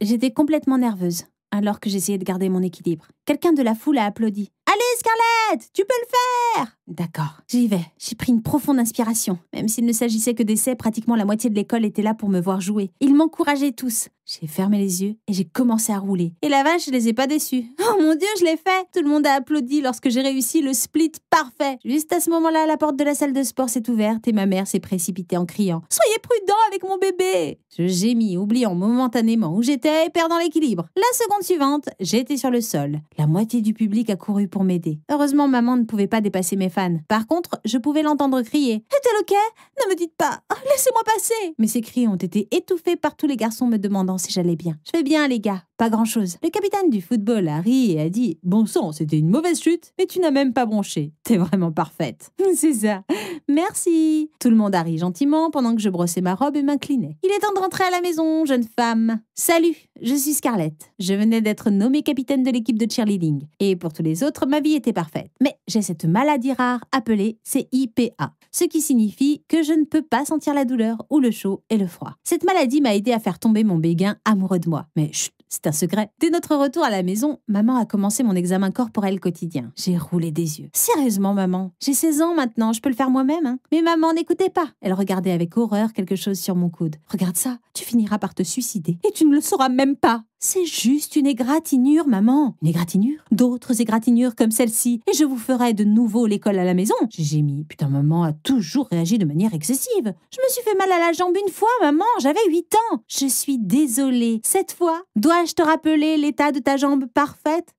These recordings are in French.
J'étais complètement nerveuse, alors que j'essayais de garder mon équilibre. Quelqu'un de la foule a applaudi. « Allez, Scarlett, tu peux le faire !» D'accord, j'y vais. J'ai pris une profonde inspiration. Même s'il ne s'agissait que d'essais, pratiquement la moitié de l'école était là pour me voir jouer. Ils m'encourageaient tous. J'ai fermé les yeux et j'ai commencé à rouler. Et la vache, je les ai pas déçus. Oh mon Dieu, je l'ai fait! Tout le monde a applaudi lorsque j'ai réussi le split parfait. Juste à ce moment-là, la porte de la salle de sport s'est ouverte et ma mère s'est précipitée en criant « Soyez prudent avec mon bébé !» Je gémis, oubliant momentanément où j'étais et perdant l'équilibre. La seconde suivante, j'étais sur le sol. La moitié du public a couru pour m'aider. Heureusement, maman ne pouvait pas dépasser mes fans. Par contre, je pouvais l'entendre crier « Est-elle ok? Ne me dites pas! Oh, laissez-moi passer !» Mais ces cris ont été étouffés par tous les garçons me demandant si j'allais bien. Je vais bien, les gars. Pas grand-chose. Le capitaine du football a ri et a dit « Bon sang, c'était une mauvaise chute, mais tu n'as même pas bronché. T'es vraiment parfaite. » C'est ça. Merci. Tout le monde a ri gentiment pendant que je brossais ma robe et m'inclinais. Il est temps de rentrer à la maison, jeune femme. Salut, je suis Scarlett. Je venais d'être nommée capitaine de l'équipe de cheerleading. Et pour tous les autres, ma vie était parfaite. Mais j'ai cette maladie rare appelée CIPA. Ce qui signifie que je ne peux pas sentir la douleur ou le chaud et le froid. Cette maladie m'a aidé à faire tomber mon béguin amoureux de moi. Mais chut, c'est un secret. Dès notre retour à la maison, maman a commencé mon examen corporel quotidien. J'ai roulé des yeux. Sérieusement, maman, j'ai 16 ans maintenant, je peux le faire moi-même, hein. Mais maman n'écoutait pas. Elle regardait avec horreur quelque chose sur mon coude. Regarde ça, tu finiras par te suicider et tu ne le sauras même pas. C'est juste une égratignure, maman. Une égratignure? D'autres égratignures comme celle-ci. Et je vous ferai de nouveau l'école à la maison. J'ai gémi. Putain, maman a toujours réagi de manière excessive. Je me suis fait mal à la jambe une fois, maman. J'avais 8 ans. Je suis désolée. Cette fois, dois-je te rappeler l'état de ta jambe parfaite?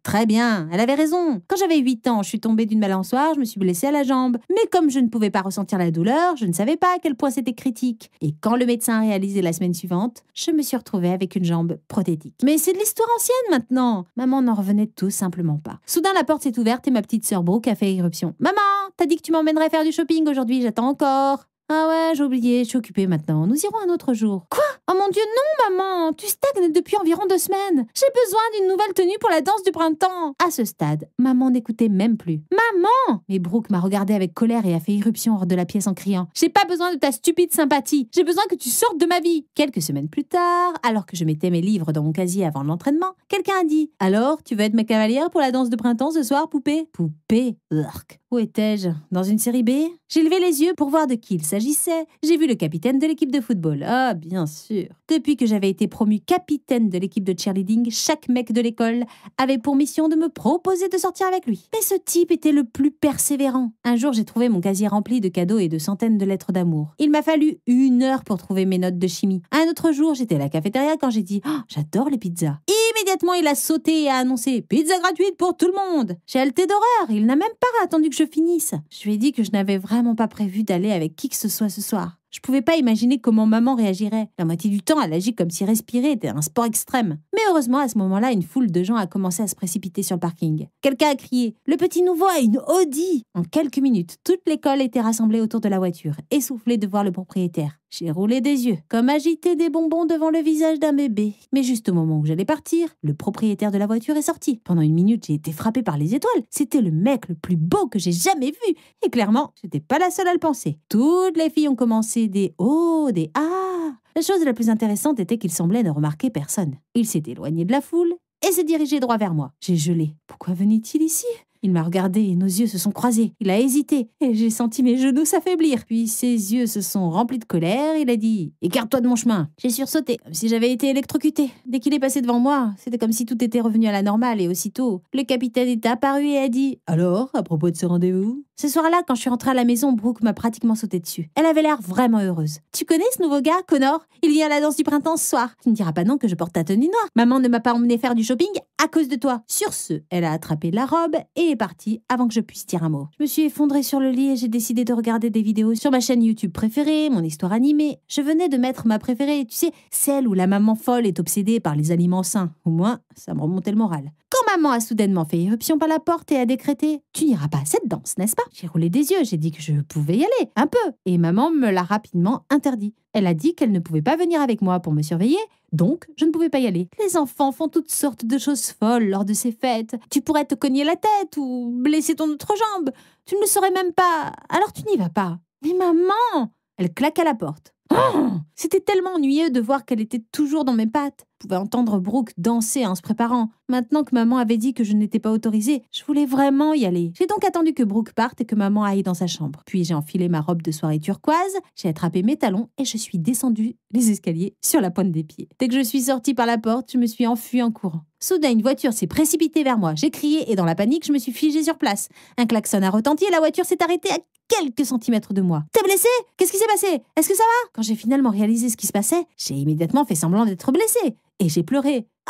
Très bien, elle avait raison. Quand j'avais 8 ans, je suis tombée d'une balançoire, je me suis blessée à la jambe. Mais comme je ne pouvais pas ressentir la douleur, je ne savais pas à quel point c'était critique. Et quand le médecin a réalisé la semaine suivante, je me suis retrouvée avec une jambe prothétique. Mais c'est de l'histoire ancienne maintenant. Maman n'en revenait tout simplement pas. Soudain, la porte s'est ouverte et ma petite sœur Brooke a fait irruption. « Maman, t'as dit que tu m'emmènerais faire du shopping aujourd'hui, j'attends encore. » Ah ouais, j'ai oublié, je suis occupée maintenant. Nous irons un autre jour. Quoi? Oh mon Dieu, non, maman! Tu stagnes depuis environ 2 semaines. J'ai besoin d'une nouvelle tenue pour la danse du printemps. À ce stade, maman n'écoutait même plus. Maman! Mais Brooke m'a regardée avec colère et a fait irruption hors de la pièce en criant « J'ai pas besoin de ta stupide sympathie. J'ai besoin que tu sortes de ma vie. » Quelques semaines plus tard, alors que je mettais mes livres dans mon casier avant l'entraînement, quelqu'un a dit « Alors, tu veux être ma cavalière pour la danse de printemps ce soir, poupée ?» Poupée? Urk. Où étais-je? Dans une série B? J'ai levé les yeux pour voir de qui il s'agissait. J'ai vu le capitaine de l'équipe de football. Ah, bien sûr. Depuis que j'avais été promue capitaine de l'équipe de cheerleading, chaque mec de l'école avait pour mission de me proposer de sortir avec lui. Mais ce type était le plus persévérant. Un jour, j'ai trouvé mon casier rempli de cadeaux et de centaines de lettres d'amour. Il m'a fallu 1 heure pour trouver mes notes de chimie. Un autre jour, j'étais à la cafétéria quand j'ai dit « Oh, j'adore les pizzas ». Immédiatement, il a sauté et a annoncé « Pizza gratuite pour tout le monde ». J'ai halté d'horreur. Il n'a même pas attendu que je finisse. Je lui ai dit que je n'avais vraiment pas prévu d'aller avec qui que ce soit ce soir. Je pouvais pas imaginer comment maman réagirait. La moitié du temps, elle agit comme si respirer était un sport extrême. Mais heureusement, à ce moment-là, une foule de gens a commencé à se précipiter sur le parking. Quelqu'un a crié « Le petit nouveau a une Audi !» En quelques minutes, toute l'école était rassemblée autour de la voiture, essoufflée de voir le propriétaire. J'ai roulé des yeux, comme agiter des bonbons devant le visage d'un bébé. Mais juste au moment où j'allais partir, le propriétaire de la voiture est sorti. Pendant 1 minute, j'ai été frappée par les étoiles. C'était le mec le plus beau que j'ai jamais vu. Et clairement, j'étais pas la seule à le penser. Toutes les filles ont commencé des « oh », des « ah ». La chose la plus intéressante était qu'il semblait ne remarquer personne. Il s'est éloigné de la foule et s'est dirigé droit vers moi. J'ai gelé. Pourquoi venait-il ici ? Il m'a regardé et nos yeux se sont croisés. Il a hésité et j'ai senti mes genoux s'affaiblir. Puis ses yeux se sont remplis de colère. Il a dit « Écarte-toi de mon chemin !» J'ai sursauté, comme si j'avais été électrocutée. Dès qu'il est passé devant moi, c'était comme si tout était revenu à la normale et aussitôt, le capitaine est apparu et a dit « Alors, à propos de ce rendez-vous ?» Ce soir-là, quand je suis rentrée à la maison, Brooke m'a pratiquement sauté dessus. Elle avait l'air vraiment heureuse. « Tu connais ce nouveau gars, Connor? Il vient à la danse du printemps ce soir. Tu ne diras pas non que je porte ta tenue noire. Maman ne m'a pas emmené faire du shopping à cause de toi. » Sur ce, elle a attrapé la robe et est partie avant que je puisse dire un mot. Je me suis effondrée sur le lit et j'ai décidé de regarder des vidéos sur ma chaîne YouTube préférée, mon histoire animée. Je venais de mettre ma préférée, tu sais, celle où la maman folle est obsédée par les aliments sains. Au moins, ça me remontait le moral. Quand maman a soudainement fait irruption par la porte et a décrété « Tu n'iras pas à cette danse, n'est-ce pas ?» J'ai roulé des yeux, j'ai dit que je pouvais y aller, un peu. Et maman me l'a rapidement interdit. Elle a dit qu'elle ne pouvait pas venir avec moi pour me surveiller, donc je ne pouvais pas y aller. Les enfants font toutes sortes de choses folles lors de ces fêtes. Tu pourrais te cogner la tête ou blesser ton autre jambe. Tu ne le saurais même pas, alors tu n'y vas pas. Mais maman! Elle claqua la porte. Oh, c'était tellement ennuyeux de voir qu'elle était toujours dans mes pattes. pouvais entendre Brooke danser en se préparant. Maintenant que maman avait dit que je n'étais pas autorisée, je voulais vraiment y aller. J'ai donc attendu que Brooke parte et que maman aille dans sa chambre. Puis j'ai enfilé ma robe de soirée turquoise, j'ai attrapé mes talons et je suis descendue les escaliers sur la pointe des pieds. Dès que je suis sortie par la porte, je me suis enfuie en courant. Soudain, une voiture s'est précipitée vers moi. J'ai crié et dans la panique, je me suis figée sur place. Un klaxon a retenti et la voiture s'est arrêtée à quelques centimètres de moi. « T'es blessée? Qu'est-ce qui s'est passé? Est-ce que ça va ?» Quand j'ai finalement réalisé ce qui se passait, j'ai immédiatement fait semblant d'être blessée. Et j'ai pleuré. «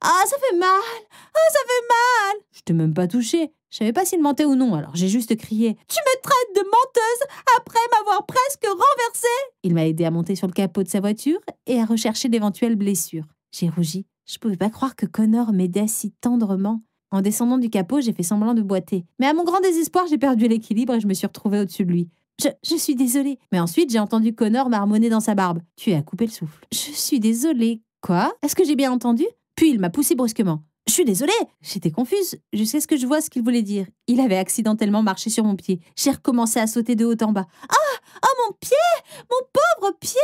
Ah, ça fait mal! Ah, ça fait mal !» Je t'ai même pas touchée. Je savais pas s'il mentait ou non, alors j'ai juste crié « Tu me traites de menteuse après m'avoir presque renversée !» Il m'a aidé à monter sur le capot de sa voiture et à rechercher d'éventuelles blessures. J'ai rougi. Je pouvais pas croire que Connor m'aidait si tendrement. En descendant du capot, j'ai fait semblant de boiter. Mais à mon grand désespoir, j'ai perdu l'équilibre et je me suis retrouvée au-dessus de lui. Je suis désolée. Mais ensuite, j'ai entendu Connor marmonner dans sa barbe. Tu as coupé le souffle. Je suis désolée. Quoi? Est-ce que j'ai bien entendu? Puis il m'a poussée brusquement. Je suis désolée. J'étais confuse jusqu'à ce que je vois ce qu'il voulait dire. Il avait accidentellement marché sur mon pied. J'ai recommencé à sauter de haut en bas. Ah, mon pied! Mon pauvre pied!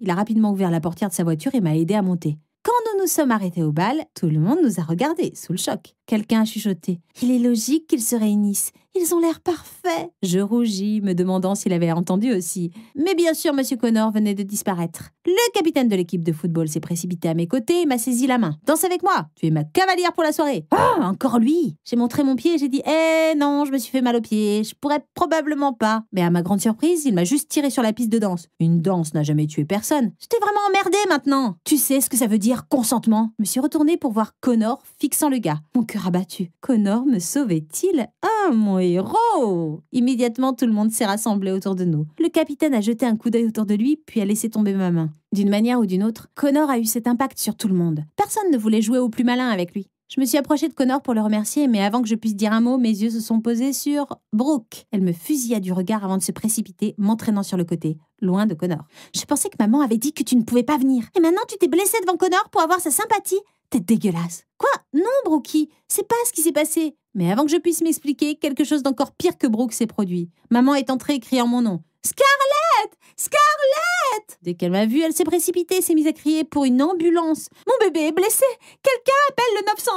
Il a rapidement ouvert la portière de sa voiture et m'a aidé à monter. Quand nous nous sommes arrêtés au bal, tout le monde nous a regardés, sous le choc. Quelqu'un a chuchoté. Il est logique qu'ils se réunissent. Ils ont l'air parfaits. Je rougis, me demandant s'il avait entendu aussi. Mais bien sûr, Monsieur Connor venait de disparaître. Le capitaine de l'équipe de football s'est précipité à mes côtés et m'a saisi la main. « Danse avec moi, tu es ma cavalière pour la soirée. » Ah, encore lui. J'ai montré mon pied et j'ai dit « Eh non, je me suis fait mal au pied, je pourrais probablement pas. » Mais à ma grande surprise, il m'a juste tiré sur la piste de danse. Une danse n'a jamais tué personne. J'étais vraiment emmerdée maintenant. Tu sais ce que ça veut dire, consentement? Je me suis retournée pour voir Connor fixant le gars. Mon cœur abattu. Connor me sauvait-il? Ah, mon héros! Immédiatement, tout le monde s'est rassemblé autour de nous. Le capitaine a jeté un coup d'œil autour de lui, puis a laissé tomber ma main. D'une manière ou d'une autre, Connor a eu cet impact sur tout le monde. Personne ne voulait jouer au plus malin avec lui. Je me suis approchée de Connor pour le remercier, mais avant que je puisse dire un mot, mes yeux se sont posés sur Brooke. Elle me fusilla du regard avant de se précipiter, m'entraînant sur le côté, loin de Connor. Je pensais que maman avait dit que tu ne pouvais pas venir. Et maintenant, tu t'es blessée devant Connor pour avoir sa sympathie? T'es dégueulasse. Quoi? Non, Brookie, c'est pas ce qui s'est passé. Mais avant que je puisse m'expliquer, quelque chose d'encore pire que Brooke s'est produit. Maman est entrée criant mon nom. Scarlett! Scarlett! Dès qu'elle m'a vue, elle s'est précipitée et s'est mise à crier pour une ambulance. Mon bébé est blessé! Quelqu'un appelle le 911!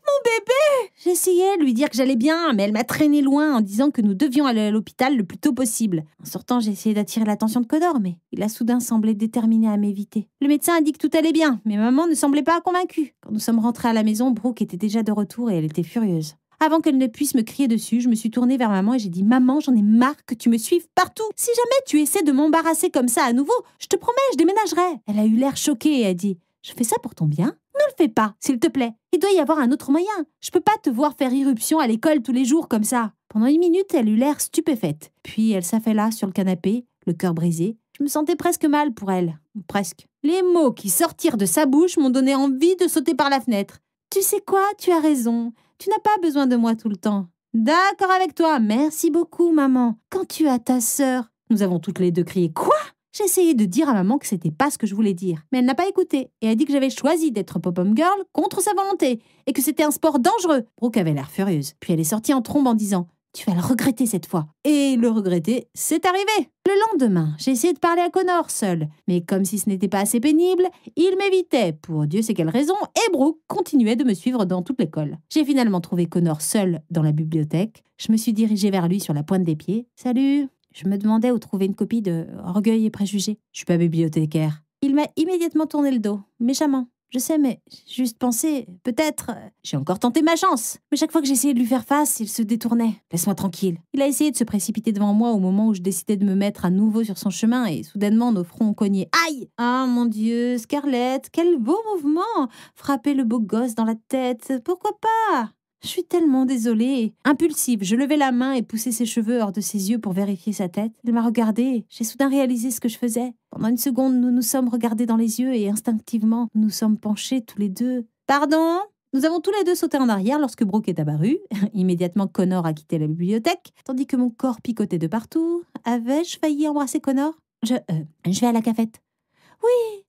Mon bébé! J'essayais de lui dire que j'allais bien, mais elle m'a traîné loin en disant que nous devions aller à l'hôpital le plus tôt possible. En sortant, j'ai essayé d'attirer l'attention de Connor, mais il a soudain semblé déterminé à m'éviter. Le médecin a dit que tout allait bien, mais maman ne semblait pas convaincue. Quand nous sommes rentrés à la maison, Brooke était déjà de retour et elle était furieuse. Avant qu'elle ne puisse me crier dessus, je me suis tournée vers maman et j'ai dit « Maman, j'en ai marre que tu me suives partout. Si jamais tu essaies de m'embarrasser comme ça à nouveau, je te promets, je déménagerai. » Elle a eu l'air choquée et a dit « Je fais ça pour ton bien? Ne le fais pas, s'il te plaît. Il doit y avoir un autre moyen. Je peux pas te voir faire irruption à l'école tous les jours comme ça. » Pendant une minute, elle eut l'air stupéfaite. Puis elle s'affala sur le canapé, le cœur brisé. Je me sentais presque mal pour elle. Presque. Les mots qui sortirent de sa bouche m'ont donné envie de sauter par la fenêtre. « Tu sais quoi? Tu as raison. Tu n'as pas besoin de moi tout le temps. »« D'accord avec toi. Merci beaucoup, maman. Quand tu as ta sœur... » Nous avons toutes les deux crié « Quoi ?» J'ai essayé de dire à maman que c'était pas ce que je voulais dire. Mais elle n'a pas écouté et a dit que j'avais choisi d'être pop-up girl contre sa volonté et que c'était un sport dangereux. Brooke avait l'air furieuse. Puis elle est sortie en trombe en disant « Tu vas le regretter cette fois. » Et le regretter, c'est arrivé. Le lendemain, j'ai essayé de parler à Connor seul. Mais comme si ce n'était pas assez pénible, il m'évitait, pour Dieu sait quelle raison, et Brooke continuait de me suivre dans toute l'école. J'ai finalement trouvé Connor seul dans la bibliothèque. Je me suis dirigée vers lui sur la pointe des pieds. « Salut !» Je me demandais où trouver une copie de Orgueil et Préjugés. Je suis pas bibliothécaire. Il m'a immédiatement tourné le dos, méchamment. Je sais, mais j'ai juste pensé, peut-être... J'ai encore tenté ma chance. Mais chaque fois que j'essayais de lui faire face, il se détournait. Laisse-moi tranquille. Il a essayé de se précipiter devant moi au moment où je décidais de me mettre à nouveau sur son chemin et soudainement nos fronts ont cogné. Aïe! Ah mon Dieu, Scarlett, quel beau mouvement! Frapper le beau gosse dans la tête, pourquoi pas? Je suis tellement désolée. Impulsive, je levai la main et poussai ses cheveux hors de ses yeux pour vérifier sa tête. Il m'a regardée. J'ai soudain réalisé ce que je faisais. Pendant une seconde, nous nous sommes regardés dans les yeux et instinctivement, nous nous sommes penchés tous les deux. « Pardon ?» Nous avons tous les deux sauté en arrière lorsque Brooke est apparu. Immédiatement, Connor a quitté la bibliothèque, tandis que mon corps picotait de partout. Avais-je failli embrasser Connor? Je vais à la cafette. « Oui !»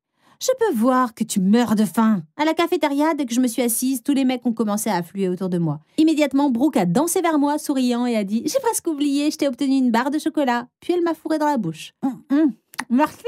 Je peux voir que tu meurs de faim. À la cafétéria, dès que je me suis assise, tous les mecs ont commencé à affluer autour de moi. Immédiatement, Brooke a dansé vers moi, souriant, et a dit « J'ai presque oublié, je t'ai obtenu une barre de chocolat. » Puis elle m'a fourré dans la bouche. Merci.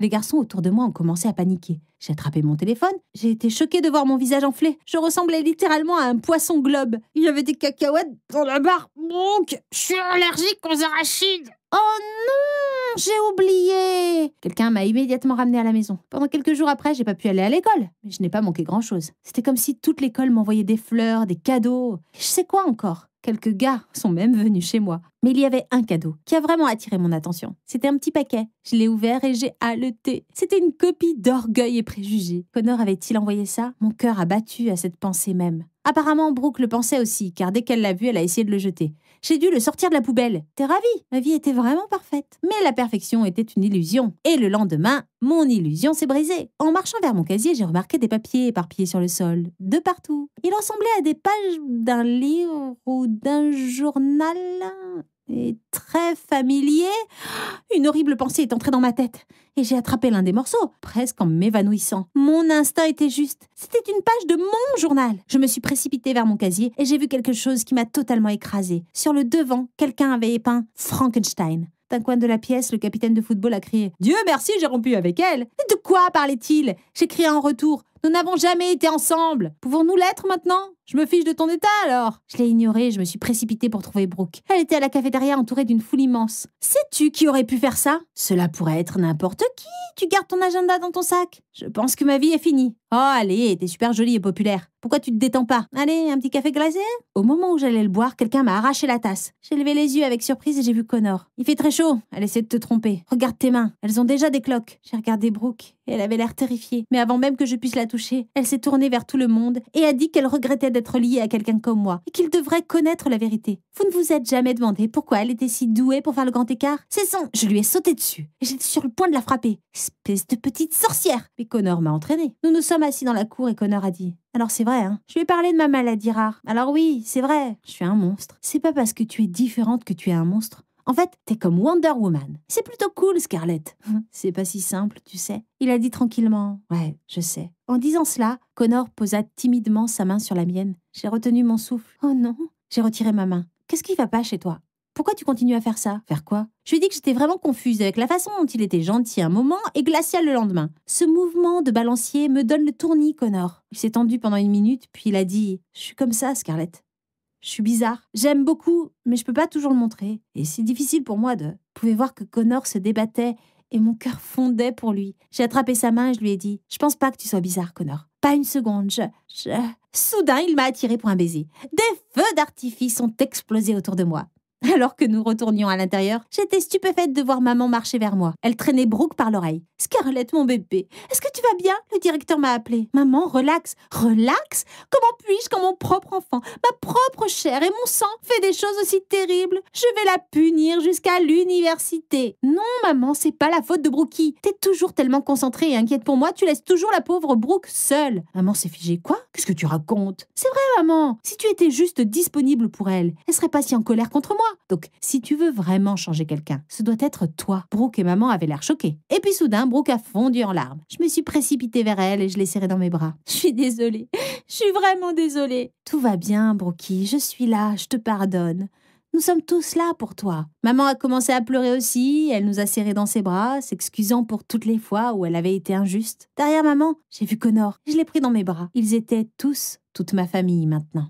Les garçons autour de moi ont commencé à paniquer. J'ai attrapé mon téléphone. J'ai été choquée de voir mon visage enflé. Je ressemblais littéralement à un poisson globe. Il y avait des cacahuètes dans la barre. Donc, je suis allergique aux arachides. Oh non, j'ai oublié. Quelqu'un m'a immédiatement ramenée à la maison. Pendant quelques jours après, j'ai pas pu aller à l'école. Mais je n'ai pas manqué grand-chose. C'était comme si toute l'école m'envoyait des fleurs, des cadeaux. Je sais quoi encore. Quelques gars sont même venus chez moi. Mais il y avait un cadeau qui a vraiment attiré mon attention. C'était un petit paquet. Je l'ai ouvert et j'ai haleté. C'était une copie d'Orgueil et Préjugés. Connor avait-il envoyé ça? Mon cœur a battu à cette pensée même. Apparemment, Brooke le pensait aussi, car dès qu'elle l'a vu, elle a essayé de le jeter. J'ai dû le sortir de la poubelle. T'es ravie? Ma vie était vraiment parfaite. Mais la perfection était une illusion. Et le lendemain, mon illusion s'est brisée. En marchant vers mon casier, j'ai remarqué des papiers éparpillés sur le sol, de partout. Ils ressemblaient à des pages d'un livre ou d'un journal. Et très familier. Une horrible pensée est entrée dans ma tête. Et j'ai attrapé l'un des morceaux, presque en m'évanouissant. Mon instinct était juste. C'était une page de mon journal. Je me suis précipitée vers mon casier et j'ai vu quelque chose qui m'a totalement écrasée. Sur le devant, quelqu'un avait peint Frankenstein. D'un coin de la pièce, le capitaine de football a crié « Dieu merci, j'ai rompu avec elle !» De quoi parlait-il? J'ai crié en retour « Nous n'avons jamais été ensemble. Pouvons-nous l'être maintenant? Je me fiche de ton état alors !» Je l'ai ignoré et je me suis précipitée pour trouver Brooke. Elle était à la cafétéria entourée d'une foule immense. Sais-tu qui aurait pu faire ça? Cela pourrait être n'importe qui. Tu gardes ton agenda dans ton sac. Je pense que ma vie est finie. Oh allez, t'es super jolie et populaire. Pourquoi tu te détends pas? Allez, un petit café glacé? Au moment où j'allais le boire, quelqu'un m'a arraché la tasse. J'ai levé les yeux avec surprise et j'ai vu Connor. Il fait très chaud. Elle essaie de te tromper. Regarde tes mains. Elles ont déjà des cloques. J'ai regardé Brooke et elle avait l'air terrifiée. Mais avant même que je puisse la toucher, elle s'est tournée vers tout le monde et a dit qu'elle regrettait d'être liée à quelqu'un comme moi et qu'il devrait connaître la vérité. Vous ne vous êtes jamais demandé pourquoi elle était si douée pour faire le grand écart? C'est son... Je lui ai sauté dessus et j'étais sur le point de la frapper. Espèce de petite sorcière! Mais Connor m'a entraînée. Nous nous sommes assis dans la cour et Connor a dit « Alors c'est vrai, hein? Je lui ai parlé de ma maladie rare. Alors oui, c'est vrai. Je suis un monstre. C'est pas parce que tu es différente que tu es un monstre. En fait, t'es comme Wonder Woman. C'est plutôt cool, Scarlett. C'est pas si simple, tu sais. » Il a dit tranquillement « Ouais, je sais. » En disant cela, Connor posa timidement sa main sur la mienne. J'ai retenu mon souffle. Oh non! J'ai retiré ma main. Qu'est-ce qui va pas chez toi? Pourquoi tu continues à faire ça? Faire quoi? Je lui ai dit que j'étais vraiment confuse avec la façon dont il était gentil un moment et glacial le lendemain. Ce mouvement de balancier me donne le tournis, Connor. Il s'est tendu pendant une minute, puis il a dit « Je suis comme ça, Scarlett. Je suis bizarre. J'aime beaucoup, mais je peux pas toujours le montrer. Et c'est difficile pour moi de... » Vous pouvez voir que Connor se débattait et mon cœur fondait pour lui. J'ai attrapé sa main et je lui ai dit « Je pense pas que tu sois bizarre, Connor. Pas une seconde, Soudain, il m'a attiré pour un baiser. Des feux d'artifice ont explosé autour de moi. Alors que nous retournions à l'intérieur, j'étais stupéfaite de voir maman marcher vers moi. Elle traînait Brooke par l'oreille. « Scarlett, mon bébé, est-ce que tu vas bien? Le directeur m'a appelé. »« Maman, relax. »« Relax? Comment puis-je quand mon propre enfant, ma propre chair et mon sang fait des choses aussi terribles? Je vais la punir jusqu'à l'université. »« Non, maman, c'est pas la faute de Brookie. T'es toujours tellement concentrée et inquiète pour moi, tu laisses toujours la pauvre Brooke seule. » Maman s'est figée. « Quoi? Qu'est-ce que tu racontes? »« C'est vrai, maman. Si tu étais juste disponible pour elle, elle serait pas si en colère contre moi. Donc, si tu veux vraiment changer quelqu'un, ce doit être toi. » Brooke et maman avaient l'air choqués. Et puis soudain, Brooke a fondu en larmes. Je me suis précipitée vers elle et je l'ai serrée dans mes bras. « Je suis désolée. Je suis vraiment désolée. »« Tout va bien, Brookie. Je suis là. Je te pardonne. Nous sommes tous là pour toi. » Maman a commencé à pleurer aussi. Elle nous a serrés dans ses bras, s'excusant pour toutes les fois où elle avait été injuste. Derrière maman, j'ai vu Connor. Je l'ai pris dans mes bras. Ils étaient tous, toute ma famille maintenant.